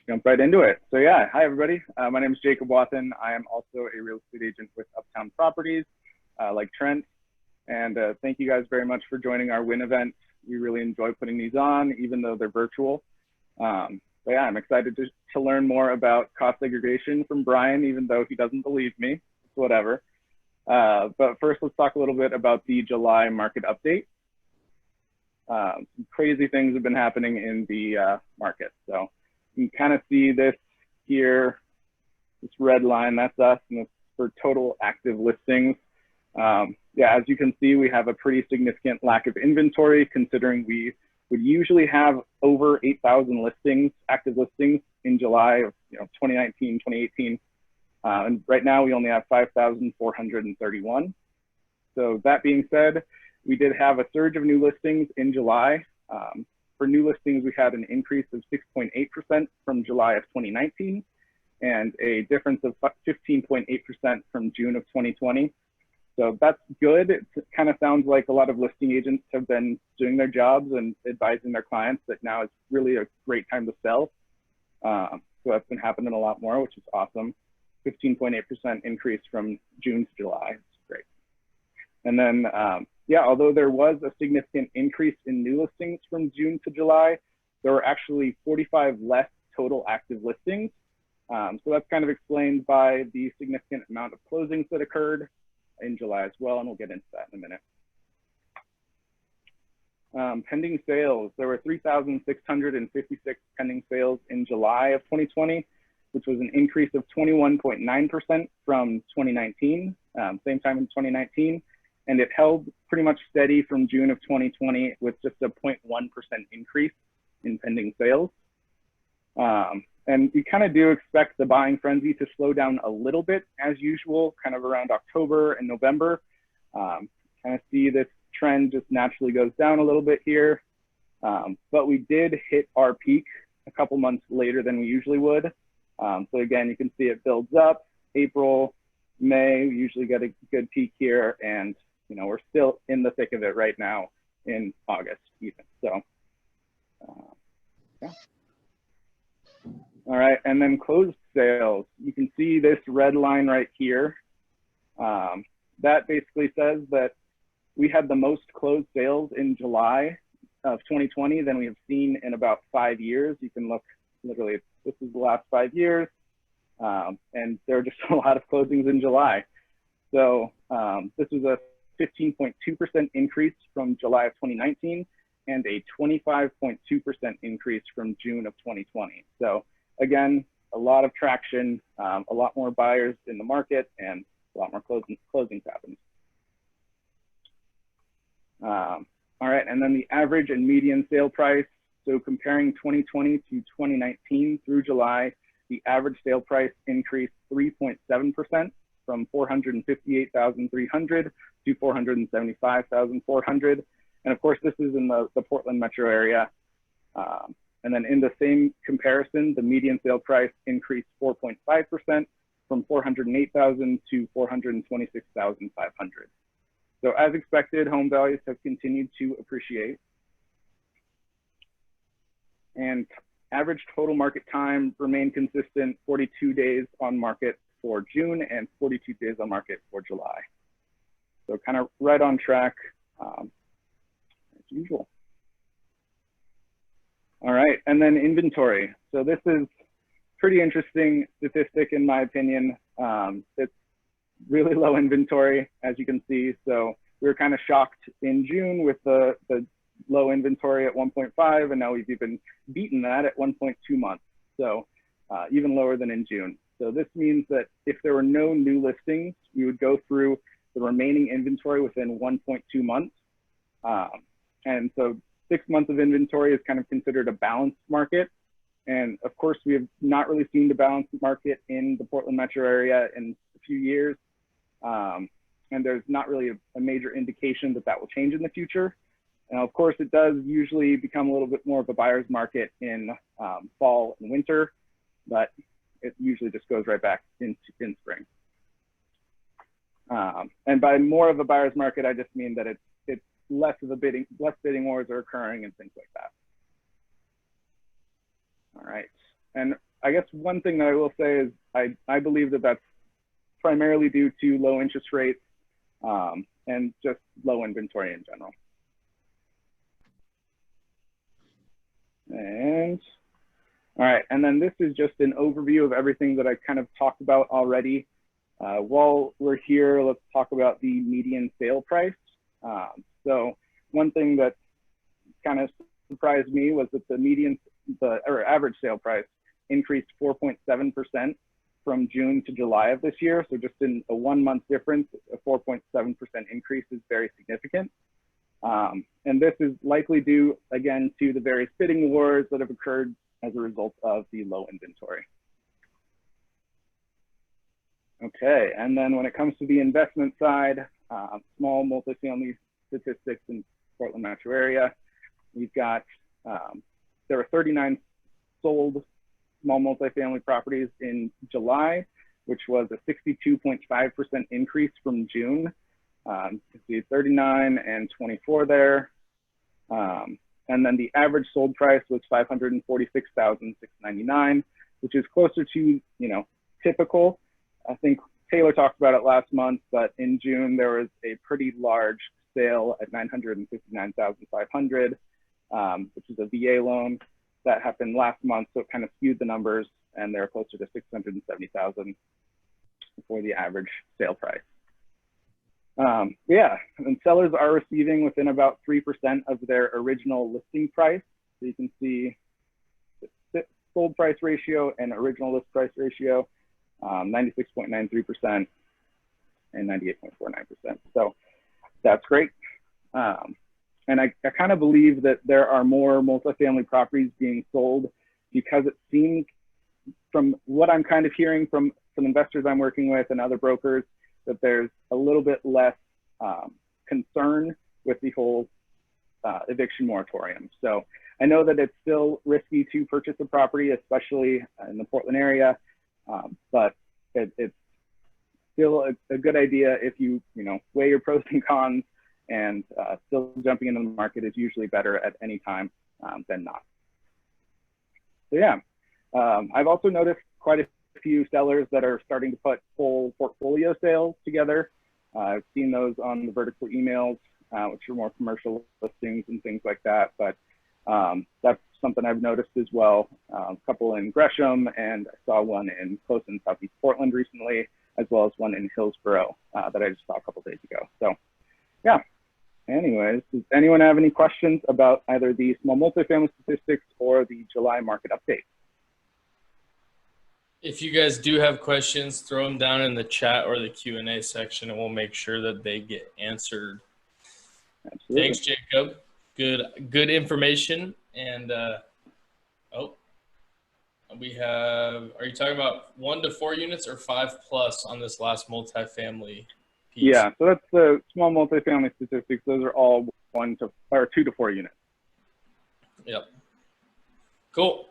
jump right into it. So yeah, hi everybody. My name is Jacob Wathen. I am also a real estate agent with Uptown Properties, like Trent. And thank you guys very much for joining our WIN event. We really enjoy putting these on, even though they're virtual. But yeah, I'm excited to learn more about cost segregation from Brian, even though he doesn't believe me. It's whatever. But first, let's talk a little bit about the July market update. Some crazy things have been happening in the market. So you can kind of see this here, this red line, that's us, and it's for total active listings. Yeah, as you can see, we have a pretty significant lack of inventory, considering we would usually have over 8,000 listings, active listings in July of 2019, 2018. And right now we only have 5,431. So that being said, we did have a surge of new listings in July. For new listings, we had an increase of 6.8% from July of 2019 and a difference of 15.8% from June of 2020. So that's good. It kind of sounds like a lot of listing agents have been doing their jobs and advising their clients that now is really a great time to sell. So that's been happening a lot more, which is awesome. 15.8% increase from June to July. It's great. And then, yeah, although there was a significant increase in new listings from June to July, there were actually 45 less total active listings. So that's kind of explained by the significant amount of closings that occurred in July as well, and we'll get into that in a minute. Pending sales, there were 3,656 pending sales in July of 2020, which was an increase of 21.9% from 2019, same time in 2019. And it held pretty much steady from June of 2020 with just a 0.1% increase in pending sales. And we kind of do expect the buying frenzy to slow down a little bit as usual, kind of around October and November. Kind of see this trend just naturally goes down a little bit here. But we did hit our peak a couple months later than we usually would. So again, you can see it builds up. April, May, we usually get a good peak here. And we're still in the thick of it right now in August even. So yeah. All right, and then closed sales. You can see this red line right here. That basically says that we had the most closed sales in July of 2020 than we have seen in about 5 years. You can look, literally, this is the last 5 years, and there are just a lot of closings in July. So this was a 15.2% increase from July of 2019 and a 25.2% increase from June of 2020. So again, a lot of traction, a lot more buyers in the market, and a lot more closings happened. All right, and then the average and median sale price. So comparing 2020 to 2019 through July, the average sale price increased 3.7% from 458,300 to 475,400. And of course, this is in the Portland metro area. And then in the same comparison, the median sale price increased 4.5% from 408,000 to 426,500. So as expected, home values have continued to appreciate. And average total market time remained consistent, 42 days on market for June and 42 days on market for July. So kind of right on track as usual. All right, and then inventory. So this is pretty interesting statistic in my opinion. It's really low inventory, as you can see. So we were kind of shocked in June with the low inventory at 1.5, and now we've even beaten that at 1.2 months. So even lower than in June. So this means that if there were no new listings, we would go through the remaining inventory within 1.2 months. And so 6 months of inventory is kind of considered a balanced market. And of course, we have not really seen the balanced market in the Portland metro area in a few years. And there's not really a major indication that that will change in the future. And of course, it does usually become a little bit more of a buyer's market in fall and winter, but it usually just goes right back in spring. And by more of a buyer's market, I just mean that it's less bidding wars are occurring and things like that. All right. And I guess one thing that I will say is I believe that that's primarily due to low interest rates and just low inventory in general. And all right, and then this is just an overview of everything that I kind of talked about already. While we're here, let's talk about the median sale price. So one thing that kind of surprised me was that the average sale price increased 4.7% from June to July of this year. So just in a 1 month difference, a 4.7% increase is very significant. And this is likely due, again, to the various bidding wars that have occurred as a result of the low inventory. Okay, and then when it comes to the investment side, small multifamily statistics in Portland metro area, we've got, there were 39 sold small multifamily properties in July, which was a 62.5% increase from June. You can see 39 and 24 there. And then the average sold price was $546,699, which is closer to, typical. I think Taylor talked about it last month, but in June there was a pretty large sale at $959,500, which is a VA loan that happened last month, so it kind of skewed the numbers, and they're closer to $670,000 for the average sale price. Yeah, and sellers are receiving within about 3% of their original listing price. So you can see the sold price ratio and original list price ratio, 96.93% and 98.49%. So that's great. And I kind of believe that there are more multifamily properties being sold because it seems, from what I'm kind of hearing from some investors I'm working with and other brokers, that there's a little bit less concern with the whole eviction moratorium. So I know that it's still risky to purchase a property, especially in the Portland area, but it's still a good idea if you weigh your pros and cons, and still jumping into the market is usually better at any time than not. So yeah, I've also noticed quite a few sellers that are starting to put full portfolio sales together. I've seen those on the vertical emails, which are more commercial listings and things like that. But that's something I've noticed as well. A couple in Gresham, and I saw one close in Southeast Portland recently, as well as one in Hillsborough that I just saw a couple days ago. So yeah, anyways, does anyone have any questions about either the small multifamily statistics or the July market update? If you guys do have questions, throw them down in the chat or the Q&A section, and we'll make sure that they get answered. Absolutely. Thanks, Jacob. Good information. And we have, are you talking about 1 to 4 units or 5+ on this last multifamily piece? Yeah, so that's the small multifamily statistics. Those are all 2 to 4 units. Yep. Cool.